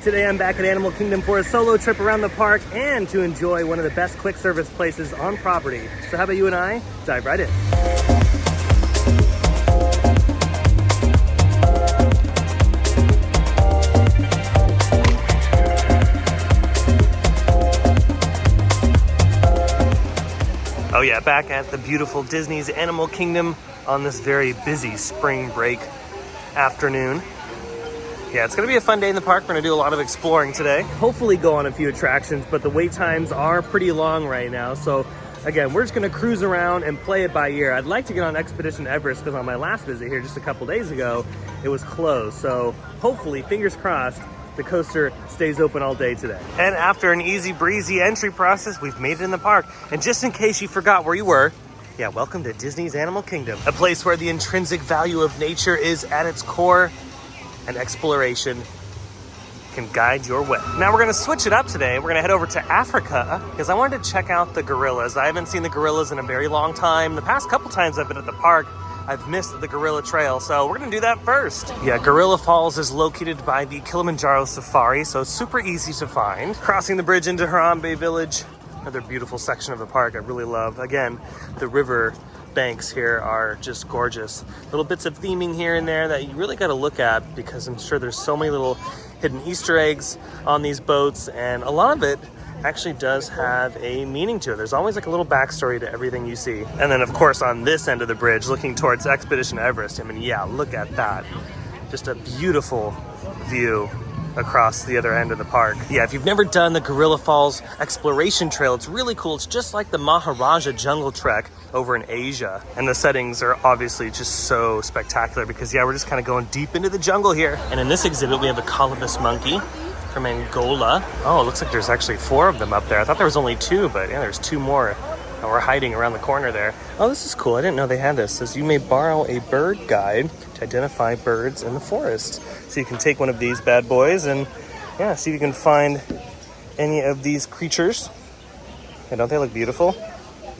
Today I'm back at Animal Kingdom for a solo trip around the park and to enjoy one of the best quick service places on property. So how about you and I dive right in. Oh yeah, back at the beautiful Disney's Animal Kingdom on this very busy spring break afternoon. Yeah, it's gonna be a fun day in the park. We're gonna do a lot of exploring today. Hopefully go on a few attractions, but the wait times are pretty long right now. So again, we're just gonna cruise around and play it by ear. I'd like to get on Expedition Everest because on my last visit here just a couple days ago, it was closed. So hopefully, fingers crossed, the coaster stays open all day today. And after an easy breezy entry process, we've made it in the park. And just in case you forgot where you were, yeah, welcome to Disney's Animal Kingdom, a place where the intrinsic value of nature is at its core and exploration can guide your way. Now we're gonna switch it up today. We're gonna head over to Africa because I wanted to check out the gorillas. I haven't seen the gorillas in a very long time. The past couple times I've been at the park, I've missed the gorilla trail, so we're gonna do that first. Yeah, Gorilla Falls is located by the Kilimanjaro Safari, so it's super easy to find. Crossing the bridge into Harambe Village, another beautiful section of the park I really love. Again, the river banks here are just gorgeous. Little bits of theming here and there that you really gotta look at because I'm sure there's so many little hidden Easter eggs on these boats, and a lot of it actually does have a meaning to it. There's always like a little backstory to everything you see. And then of course on this end of the bridge, looking towards Expedition Everest, I mean, yeah, look at that. Just a beautiful view across the other end of the park. Yeah, if you've never done the Gorilla Falls Exploration Trail, it's really cool. It's just like the Maharaja Jungle Trek over in Asia. And the settings are obviously just so spectacular because yeah, we're just kind of going deep into the jungle here. And in this exhibit, we have a colobus monkey from Angola. Oh, it looks like there's actually 4 of them up there. I thought there was only 2, but yeah, there's 2 more. And we're hiding around the corner there. Oh, this is cool. I didn't know they had this. It says you may borrow a bird guide to identify birds in the forest. So you can take one of these bad boys and yeah, see if you can find any of these creatures. And don't they look beautiful?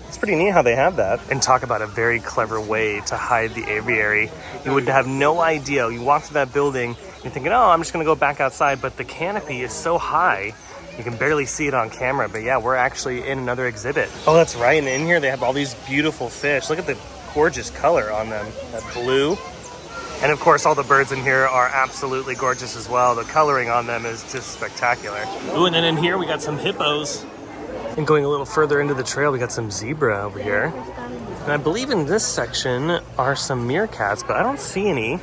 It's pretty neat how they have that. And talk about a very clever way to hide the aviary. You would have no idea. You walk through that building, you're thinking, oh, I'm just gonna go back outside, but the canopy is so high, you can barely see it on camera, but yeah, we're actually in another exhibit. Oh, that's right, and in here they have all these beautiful fish. Look at the gorgeous color on them, that blue. And of course, all the birds in here are absolutely gorgeous as well. The coloring on them is just spectacular. Ooh, and then in here we got some hippos. And going a little further into the trail, we got some zebra over here. And I believe in this section are some meerkats, but I don't see any.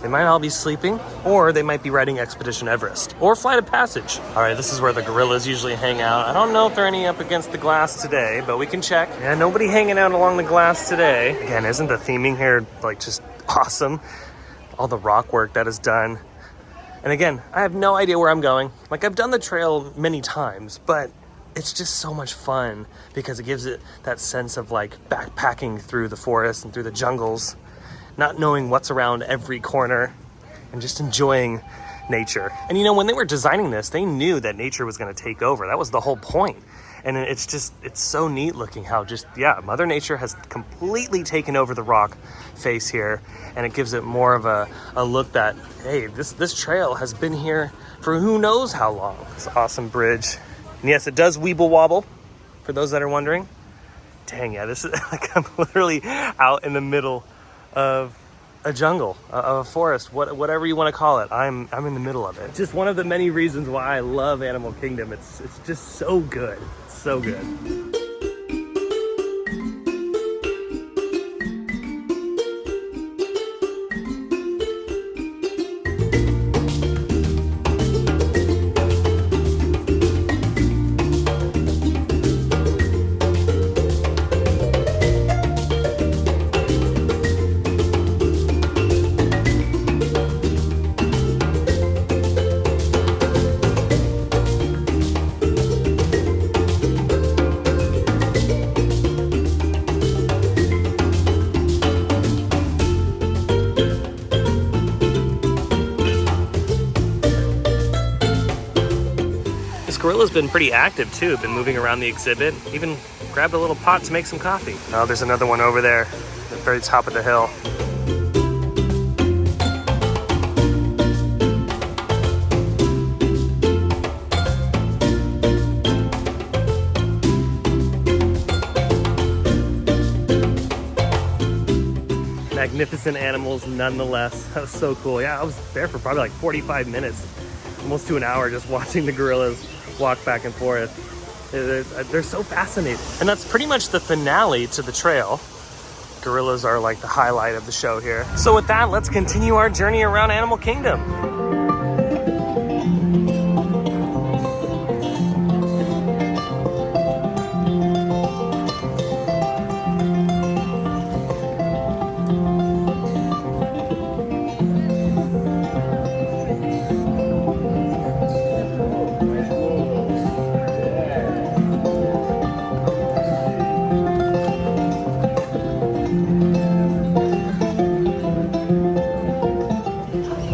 They might all be sleeping, or they might be riding Expedition Everest, or Flight of Passage. All right, this is where the gorillas usually hang out. I don't know if there are any up against the glass today, but we can check. Yeah, nobody hanging out along the glass today. Again, isn't the theming here like just awesome? All the rock work that is done. And again, I have no idea where I'm going. Like, I've done the trail many times, but it's just so much fun because it gives it that sense of like backpacking through the forest and through the jungles, not knowing what's around every corner and just enjoying nature. And you know, when they were designing this, they knew that nature was going to take over. That was the whole point. And it's so neat looking how just, yeah, Mother Nature has completely taken over the rock face here. And it gives it more of a look that, hey, this trail has been here for who knows how long. This awesome bridge. And yes, it does weeble wobble, for those that are wondering. Dang, yeah, this is like I'm literally out in the middle of a jungle, a forest, whatever you want to call it. I'm in the middle of it. Just one of the many reasons why I love Animal Kingdom. It's just so good. It's so good. Gorilla's been pretty active too, been moving around the exhibit, even grabbed a little pot to make some coffee. Oh, there's another one over there at the very top of the hill. magnificent animals nonetheless. That was so cool. Yeah, I was there for probably like 45 minutes, almost to an hour, just watching the gorillas walk back and forth. They're so fascinating. And that's pretty much the finale to the trail. Gorillas are like the highlight of the show here. So with that, let's continue our journey around Animal Kingdom.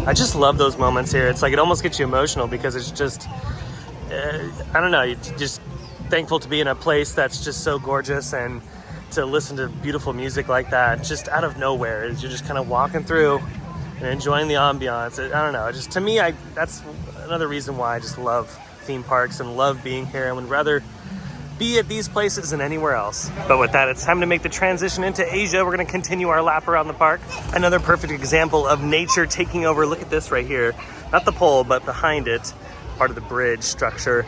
I just love those moments here. It's like it almost gets you emotional because it's just, I don't know, you're just thankful to be in a place that's just so gorgeous and to listen to beautiful music like that, just out of nowhere. You're just kind of walking through and enjoying the ambiance. I don't know, just to me, that's another reason why I just love theme parks and love being here. I would rather be at these places than anywhere else. But with that, it's time to make the transition into Asia. We're gonna continue our lap around the park. Another perfect example of nature taking over. Look at this right here. Not the pole, but behind it, part of the bridge structure.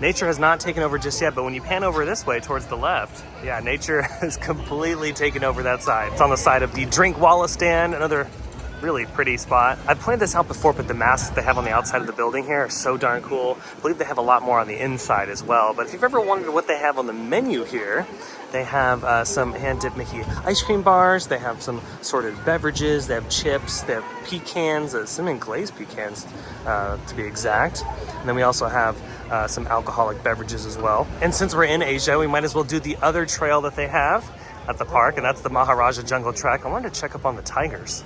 Nature has not taken over just yet, but when you pan over this way towards the left, yeah, nature has completely taken over that side. It's on the side of the drink walla stand, another really pretty spot. I've pointed this out before, but the masks they have on the outside of the building here are so darn cool. I believe they have a lot more on the inside as well. But if you've ever wondered what they have on the menu here, they have some hand-dipped Mickey ice cream bars. They have some sorted beverages. They have chips. They have pecans, cinnamon glazed pecans to be exact. And then we also have some alcoholic beverages as well. And since we're in Asia, we might as well do the other trail that they have at the park, and that's the Maharaja Jungle Trek. I wanted to check up on the tigers.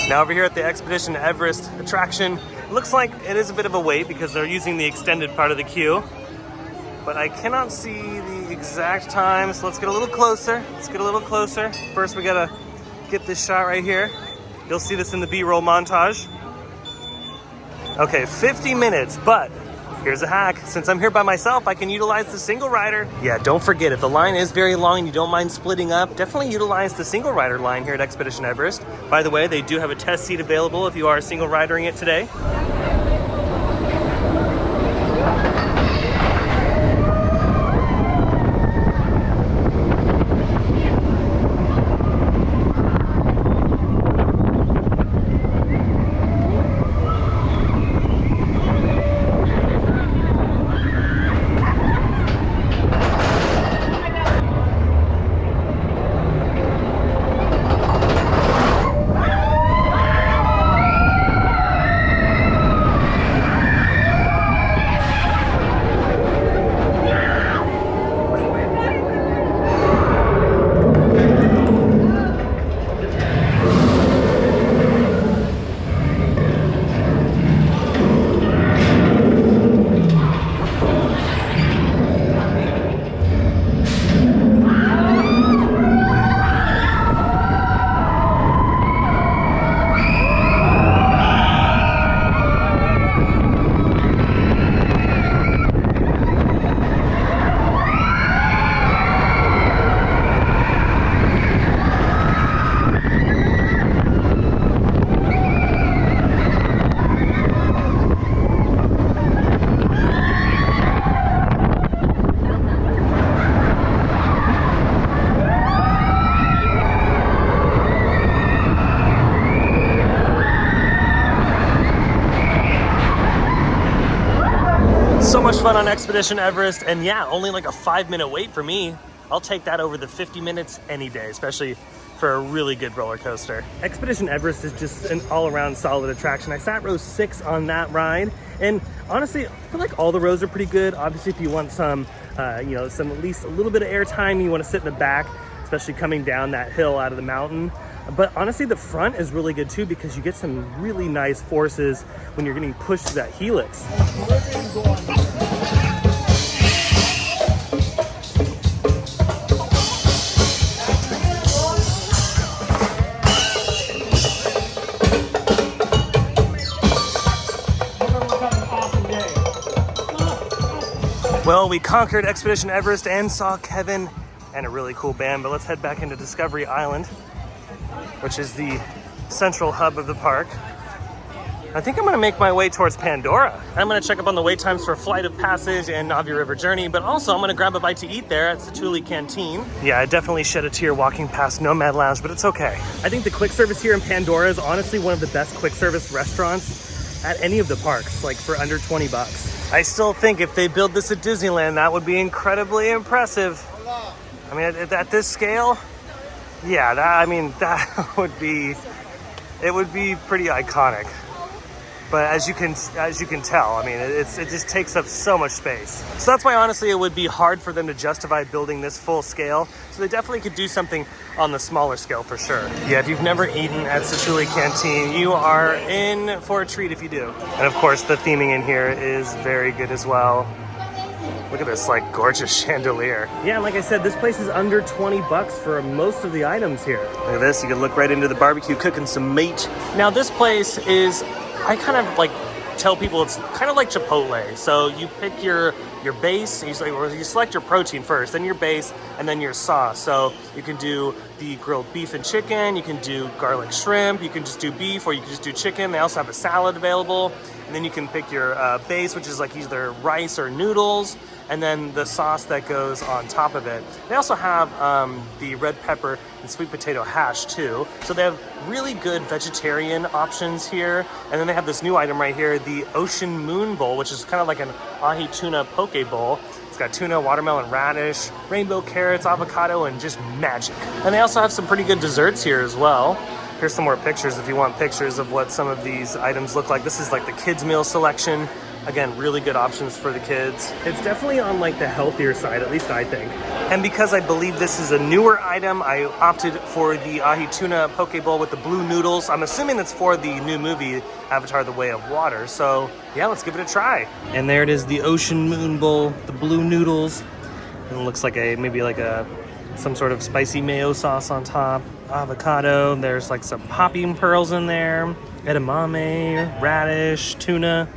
Now over here at the Expedition Everest attraction, it looks like it is a bit of a wait because they're using the extended part of the queue, but I cannot see the exact time, so let's get a little closer. First we gotta get this shot right here. You'll see this in the B-roll montage. Okay, 50 minutes, but here's a hack. Since I'm here by myself, I can utilize the single rider. Yeah, don't forget, if the line is very long and you don't mind splitting up, definitely utilize the single rider line here at Expedition Everest. By the way, they do have a test seat available if you are single ridering it today. fun on Expedition Everest, and yeah, only like a 5-minute wait for me. I'll take that over the 50 minutes any day, especially for a really good roller coaster. Expedition Everest is just an all-around solid attraction. I sat row 6 on that ride, and honestly, I feel like all the rows are pretty good. Obviously, if you want some, some at least a little bit of airtime, you want to sit in the back, especially coming down that hill out of the mountain. But honestly, the front is really good too, because you get some really nice forces when you're getting pushed to that helix. Well, we conquered Expedition Everest and saw Kevin and a really cool band, but let's head back into Discovery Island, which is the central hub of the park. I think I'm gonna make my way towards Pandora. I'm gonna check up on the wait times for Flight of Passage and Navi River Journey, but also I'm gonna grab a bite to eat there at Satu'li Canteen. Yeah, I definitely shed a tear walking past Nomad Lounge, but it's okay. I think the quick service here in Pandora is honestly one of the best quick service restaurants at any of the parks, like for under 20 bucks. I still think if they build this at Disneyland, that would be incredibly impressive. I mean, at this scale, yeah, that would be, it would be pretty iconic. But as you can tell, I mean, it just takes up so much space. So that's why honestly it would be hard for them to justify building this full scale. So they definitely could do something on the smaller scale for sure. Yeah, if you've never eaten at Satu'li Canteen, you are in for a treat if you do. And of course, the theming in here is very good as well. Look at this like gorgeous chandelier. Yeah, and like I said, this place is under 20 bucks for most of the items here. Look at this, you can look right into the barbecue cooking some meat. Now this place is, I kind of like tell people it's kind of like Chipotle. So you pick your base, you select your protein first, then your base, and then your sauce. So you can do the grilled beef and chicken, you can do garlic shrimp, you can just do beef, or you can just do chicken. They also have a salad available. And then you can pick your base, which is like either rice or noodles, and then the sauce that goes on top of it. They also have the red pepper and sweet potato hash too. So they have really good vegetarian options here. And then they have this new item right here, the Ocean Moon Bowl, which is kind of like an ahi tuna poke bowl. It's got tuna, watermelon, radish, rainbow carrots, avocado, and just magic. And they also have some pretty good desserts here as well. Here's some more pictures if you want pictures of what some of these items look like. This is like the kids meal selection. Again, really good options for the kids. It's definitely on like the healthier side, at least I think. And because I believe this is a newer item, I opted for the ahi tuna poke bowl with the blue noodles. I'm assuming that's for the new movie, Avatar: The Way of Water. So yeah, let's give it a try. And there it is, the Ocean Moon Bowl, the blue noodles. And it looks like maybe like some sort of spicy mayo sauce on top. Avocado, there's like some popping pearls in there, edamame, radish, tuna.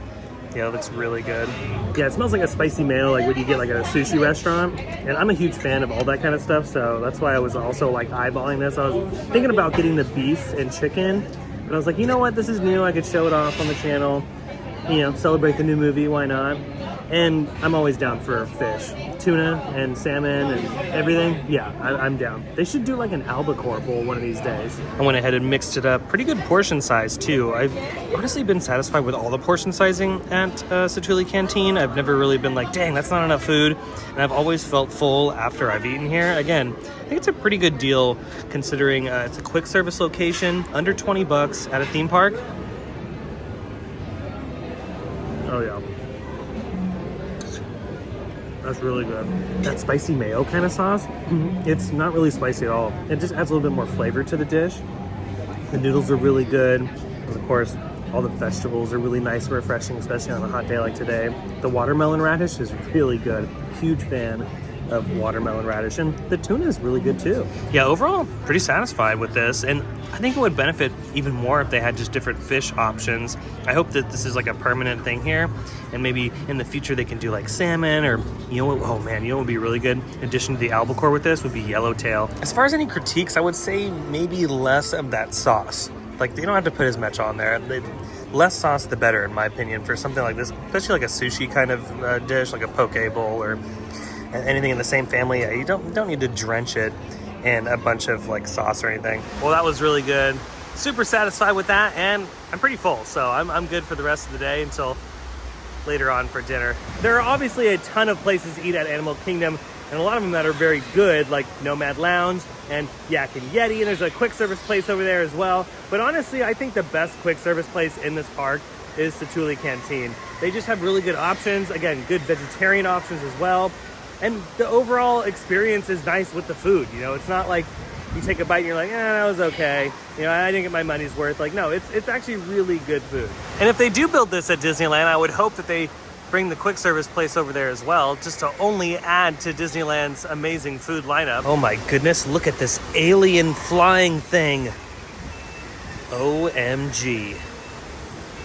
Yeah, it looks really good. Yeah, it smells like a spicy mayo, like what you get like at a sushi restaurant. And I'm a huge fan of all that kind of stuff, so that's why I was also like eyeballing this. I was thinking about getting the beef and chicken, but I was like, you know what, this is new, I could show it off on the channel, celebrate the new movie, why not? And I'm always down for fish. Tuna and salmon and everything. Yeah, I'm down. They should do like an albacore bowl one of these days. I went ahead and mixed it up. Pretty good portion size too. I've honestly been satisfied with all the portion sizing at Satu'li Canteen. I've never really been like, dang, that's not enough food. And I've always felt full after I've eaten here. Again, I think it's a pretty good deal considering it's a quick service location, under 20 bucks at a theme park. Oh yeah. That's really good. That spicy mayo kind of sauce, it's not really spicy at all. It just adds a little bit more flavor to the dish. The noodles are really good. And of course, all the vegetables are really nice and refreshing, especially on a hot day like today. The watermelon radish is really good. Huge fan of watermelon radish, and the tuna is really good too. Yeah, overall, pretty satisfied with this, and I think it would benefit even more if they had just different fish options. I hope that this is like a permanent thing here, and maybe in the future they can do like salmon, or oh man, what would be really good in addition to the albacore with this would be yellowtail. As far as any critiques, I would say maybe less of that sauce. Like, they don't have to put as much on there. Less sauce the better, in my opinion, for something like this, especially like a sushi kind of dish, like a poke bowl or anything in the same family. You don't need to drench it in a bunch of like sauce or anything. Well, that was really good. Super satisfied with that, and I'm pretty full, so I'm good for the rest of the day until later on for dinner. There are obviously a ton of places to eat at Animal Kingdom, and a lot of them that are very good, like Nomad Lounge and Yak and Yeti, and there's a quick service place over there as well. But honestly, I think the best quick service place in this park is Satu'li Canteen. They just have really good options. Again, good vegetarian options as well. And the overall experience is nice with the food. You know, it's not like you take a bite and you're like, that was okay. You know, I didn't get my money's worth. Like, no, it's actually really good food. And if they do build this at Disneyland, I would hope that they bring the quick service place over there as well, just to only add to Disneyland's amazing food lineup. Oh my goodness, look at this alien flying thing. OMG.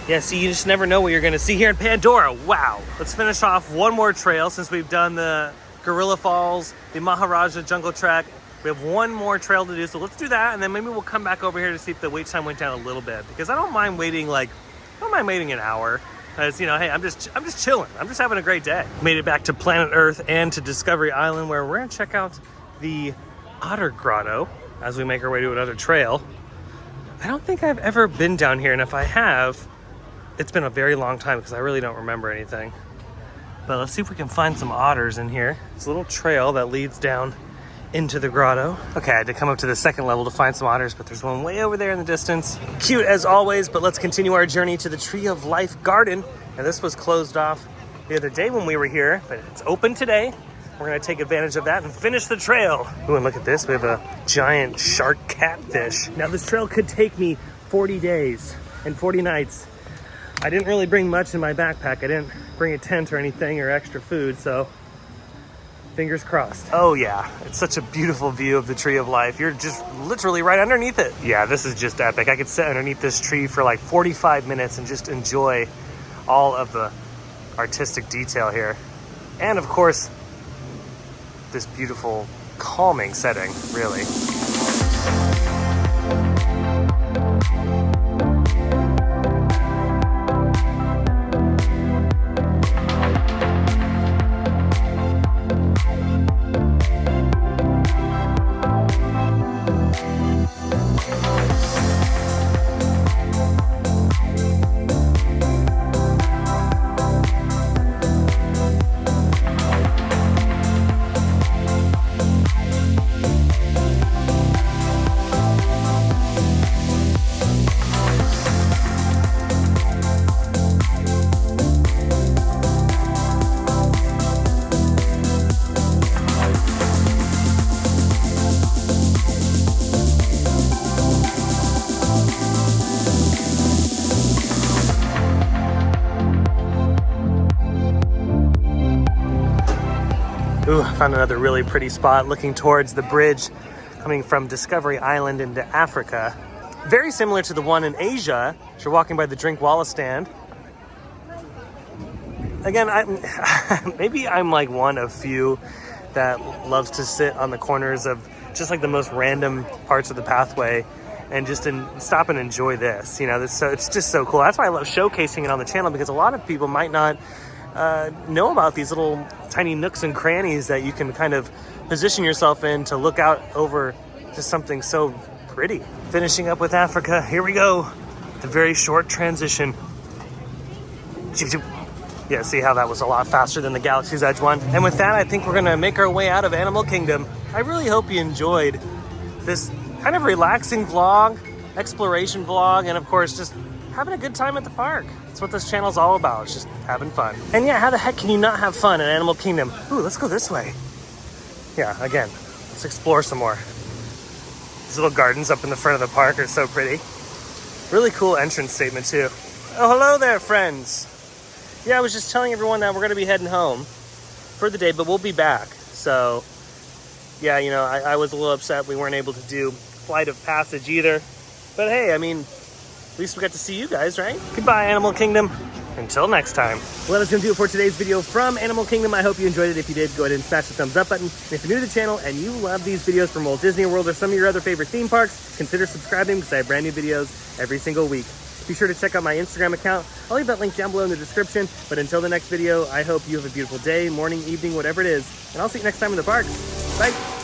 Yeah, see, you just never know what you're gonna see here in Pandora. Wow. Let's finish off one more trail since we've done the Gorilla Falls, the Maharaja Jungle Trek. We have one more trail to do, so let's do that, and then maybe we'll come back over here to see if the wait time went down a little bit, because I don't mind waiting an hour. Because, you know, hey, I'm just chilling. I'm just having a great day. Made it back to Planet Earth and to Discovery Island, where we're gonna check out the Otter Grotto as we make our way to another trail. I don't think I've ever been down here, and if I have, it's been a very long time because I really don't remember anything. But let's see if we can find some otters in here. It's a little trail that leads down into the grotto. Okay, I had to come up to the second level to find some otters, but there's one way over there in the distance. Cute as always, but let's continue our journey to the Tree of Life Garden. And this was closed off the other day when we were here, but it's open today. We're gonna take advantage of that and finish the trail. Ooh, and look at this, we have a giant shark catfish. Now this trail could take me 40 days and 40 nights. I didn't really bring much in my backpack. I didn't bring a tent or anything or extra food, so fingers crossed. Oh yeah, it's such a beautiful view of the Tree of Life. You're just literally right underneath it. Yeah, this is just epic. I could sit underneath this tree for like 45 minutes and just enjoy all of the artistic detail here. And of course, this beautiful, calming setting, really. Ooh, I found another really pretty spot looking towards the bridge coming from Discovery Island into Africa. Very similar to the one in Asia. You're walking by the Drinkwallah stand. Again, maybe I'm like one of few that loves to sit on the corners of just like the most random parts of the pathway and just stop and enjoy this. You know, it's just so cool. That's why I love showcasing it on the channel, because a lot of people might not know about these little tiny nooks and crannies that you can kind of position yourself in to look out over just something so pretty. Finishing up with Africa, here we go. The very short transition. Yeah, see how that was a lot faster than the Galaxy's Edge one. And with that, I think we're gonna make our way out of Animal Kingdom. I really hope you enjoyed this kind of relaxing vlog, exploration vlog, and of course, just having a good time at the park. That's what this channel's all about. It's just having fun. And yeah, how the heck can you not have fun at Animal Kingdom? Ooh, let's go this way. Yeah, again, let's explore some more. These little gardens up in the front of the park are so pretty. Really cool entrance statement too. Oh, hello there, friends. Yeah, I was just telling everyone that we're gonna be heading home for the day, but we'll be back. So yeah, you know, I was a little upset we weren't able to do Flight of Passage either. But hey, I mean, at least we got to see you guys, right? Goodbye, Animal Kingdom. Until next time. Well, that's going to do it for today's video from Animal Kingdom. I hope you enjoyed it. If you did, go ahead and smash the thumbs up button. And if you're new to the channel and you love these videos from Walt Disney World or some of your other favorite theme parks, consider subscribing because I have brand new videos every single week. Be sure to check out my Instagram account. I'll leave that link down below in the description. But until the next video, I hope you have a beautiful day, morning, evening, whatever it is. And I'll see you next time in the parks. Bye.